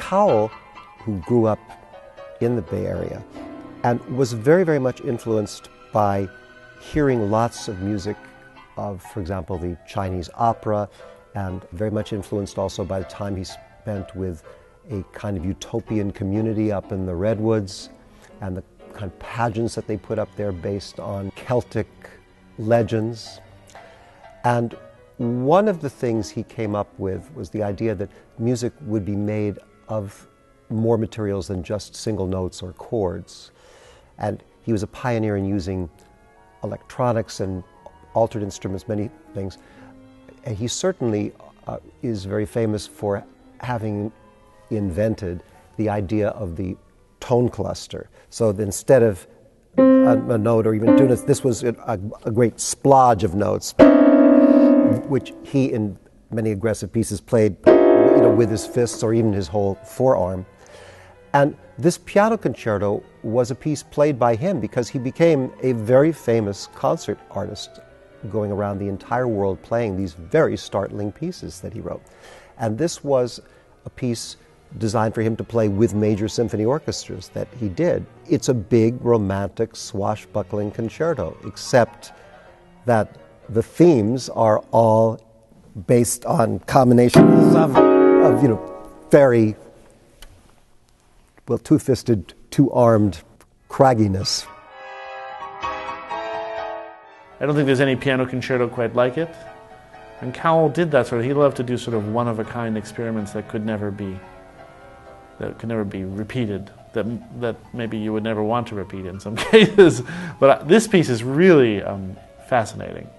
Cowell, who grew up in the Bay Area and was very, very much influenced by hearing lots of music of, for example, the Chinese opera, and very much influenced also by the time he spent with a kind of utopian community up in the Redwoods, and the kind of pageants that they put up there based on Celtic legends. And one of the things he came up with was the idea that music would be made of more materials than just single notes or chords. And he was a pioneer in using electronics and altered instruments, many things. And he certainly is very famous for having invented the idea of the tone cluster. So that instead of a note or even two notes, this was a great splodge of notes, which he, in many aggressive pieces, played with his fists or even his whole forearm. And this piano concerto was a piece played by him because he became a very famous concert artist, going around the entire world playing these very startling pieces that he wrote. And this was a piece designed for him to play with major symphony orchestras that he did. It's a big, romantic, swashbuckling concerto, except that the themes are all based on combinations of very, well, two-fisted, two-armed cragginess. I don't think there's any piano concerto quite like it. And Cowell did that sort of. He loved to do sort of one-of-a-kind experiments that could never be repeated, that maybe you would never want to repeat in some cases. But this piece is really fascinating.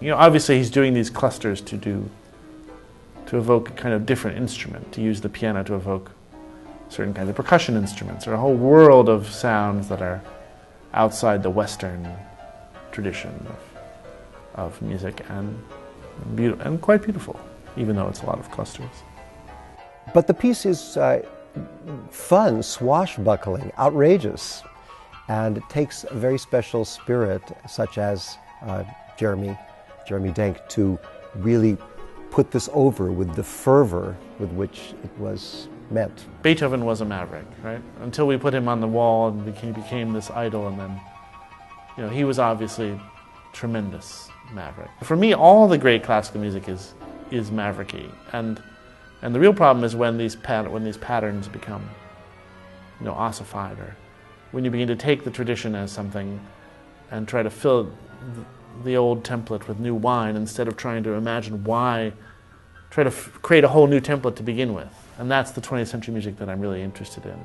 Obviously he's doing these clusters to evoke a kind of different instrument, to use the piano to evoke certain kinds of percussion instruments, or a whole world of sounds that are outside the Western tradition of music, and quite beautiful, even though it's a lot of clusters. But the piece is fun, swashbuckling, outrageous, and it takes a very special spirit, such as Jeremy Denk, to really put this over with the fervor with which it was meant. Beethoven was a maverick, right? Until we put him on the wall and he became this idol, and then he was obviously tremendous maverick. For me, all the great classical music is mavericky, and the real problem is when these patterns become ossified, or when you begin to take the tradition as something and try to fill the old template with new wine instead of trying to imagine why, try to create a whole new template to begin with. And that's the 20th century music that I'm really interested in.